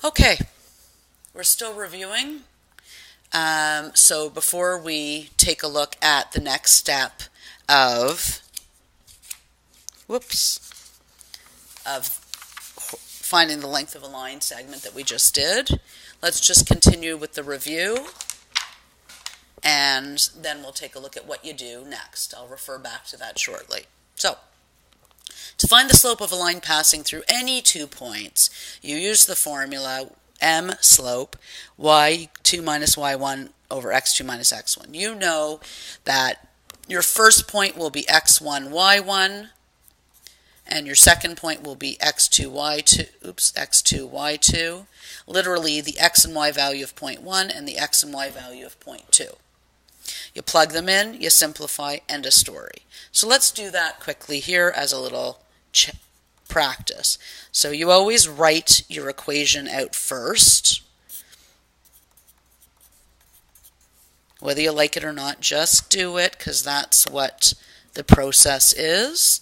Okay, we're still reviewing. So before we take a look at the next step of, of finding the length of a line segment that we just did, let's just continue with the review, and then we'll take a look at what you do next. I'll refer back to that shortly. So, to find the slope of a line passing through any 2 points, you use the formula m slope y2 minus y1 over x2 minus x1. You know that your first point will be x1, y1, and your second point will be x2, y2. Literally the x and y value of point 1 and the x and y value of point 2. You plug them in, you simplify, end of story. So let's do that quickly here as a little practice. So you always write your equation out first. Whether you like it or not, just do it, because that's what the process is.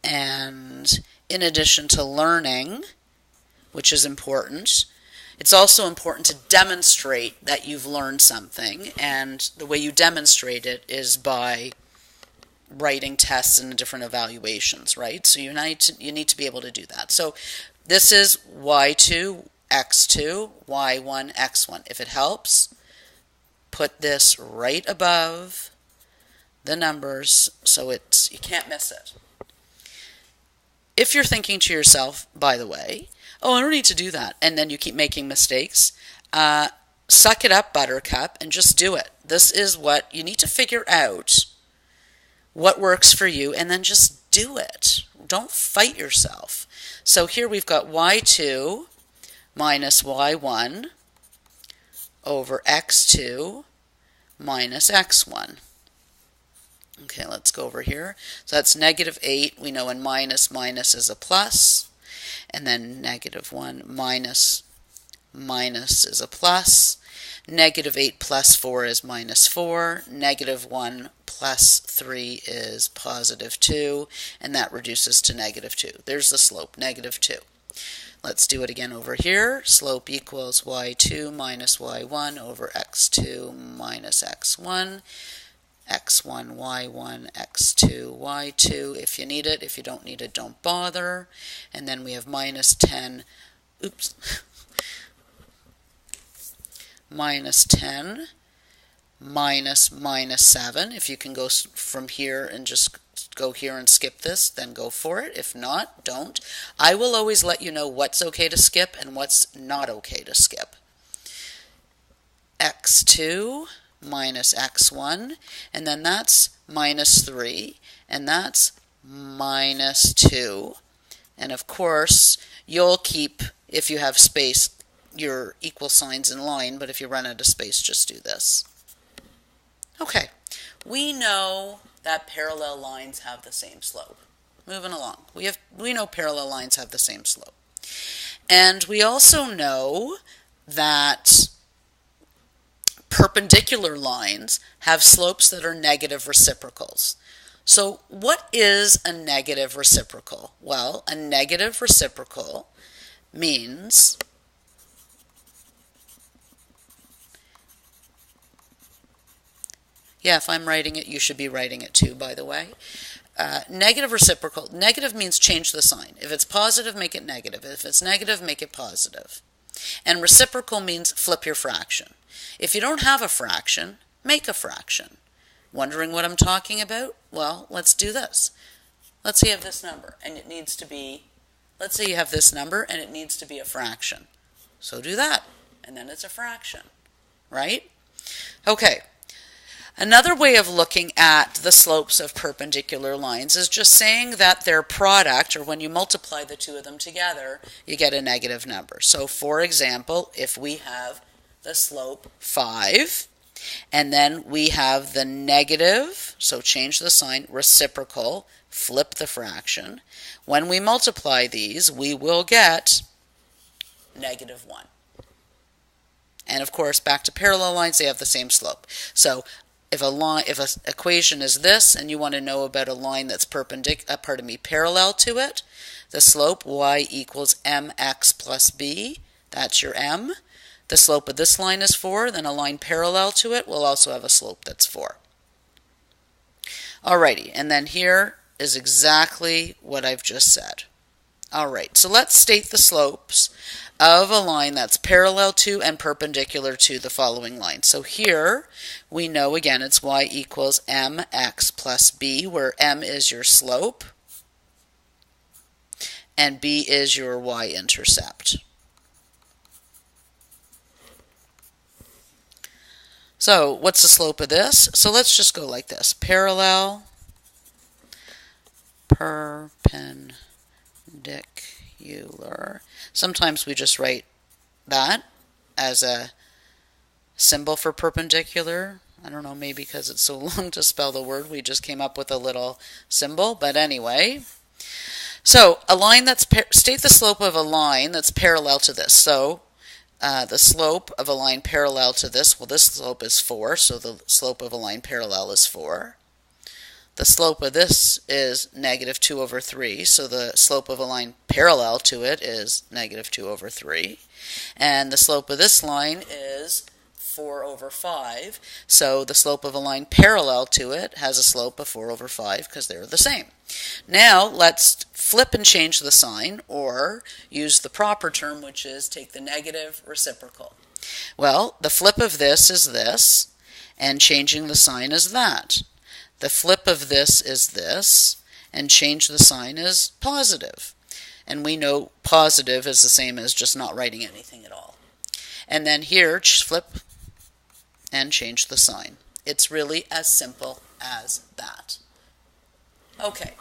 And in addition to learning, which is important, it's also important to demonstrate that you've learned something, and the way you demonstrate it is by writing tests and different evaluations, right? So you need to be able to do that. So this is y2, x2, y1, x1. If it helps, put this right above the numbers so you can't miss it. If you're thinking to yourself, by the way, oh, I don't need to do that, and then you keep making mistakes, suck it up, buttercup, and just do it. This is what you need to figure out, what works for you, and then just do it. Don't fight yourself. So here we've got y2 minus y1 over x2 minus x1. Okay, let's go over here. So that's negative 8. We know in minus is a plus. And then negative 1 minus is a plus. Negative 8 plus 4 is minus 4. Negative 1 plus 3 is positive 2. And that reduces to negative 2. There's the slope, negative 2. Let's do it again over here. Slope equals y2 minus y1 over x2 minus x1. x1, y1, x2, y2 if you need it. If you don't need it, don't bother. And then we have minus 10, minus 10 minus 7. If you can go from here and just go here and skip this, then go for it. If not, don't. I will always let you know what's okay to skip and what's not okay to skip. x2 minus x1, and then that's minus 3, and that's minus 2. And of course, you'll keep, if you have space, your equal signs in line, but if you run out of space, just do this. Okay, we know that parallel lines have the same slope. Moving along. We know parallel lines have the same slope. And we also know that perpendicular lines have slopes that are negative reciprocals. So what is a negative reciprocal? Well, a negative reciprocal means if I'm writing it, you should be writing it too, by the way. Negative reciprocal, negative means change the sign. If it's positive, make it negative. If it's negative, make it positive. And reciprocal means flip your fraction. If you don't have a fraction, make a fraction. Wondering what I'm talking about? Well, let's do this. Let's say you have this number and it needs to be, let's say you have this number and it needs to be a fraction. So do that, and then it's a fraction, right? Okay. Another way of looking at the slopes of perpendicular lines is just saying that their product, or when you multiply the two of them together, you get a negative number. So for example, if we have the slope 5, and then we have the negative, so change the sign, reciprocal, flip the fraction. When we multiply these, we will get negative 1. And of course, back to parallel lines, they have the same slope. So if an equation is this, and you want to know about a line that's parallel to it, the slope y equals mx plus b, That's your m. The slope of this line is 4, then a line parallel to it will also have a slope that's 4. Alrighty, and then here is exactly what I've just said. Alright, so let's state the slopes of a line that's parallel to and perpendicular to the following line. So here we know again it's y equals mx plus b, where m is your slope and b is your y-intercept. So what's the slope of this? So let's just go like this. Parallel, perpendicular. Sometimes we just write that as a symbol for perpendicular. I don't know, maybe because it's so long to spell the word, we just came up with a little symbol. But anyway, so a line that's, state the slope of a line that's parallel to this. So the slope of a line parallel to this, well, this slope is 4, so the slope of a line parallel is 4. The slope of this is negative 2 over 3, so the slope of a line parallel to it is negative 2 over 3. And the slope of this line is 4 over 5, so the slope of a line parallel to it has a slope of 4 over 5 because they're the same. Now let's flip and change the sign, or use the proper term, which is take the negative reciprocal. Well, the flip of this is this, and changing the sign is that. The flip of this is this, and change the sign is positive. And we know positive is the same as just not writing anything at all. And then here, just flip and change the sign. It's really as simple as that. Okay,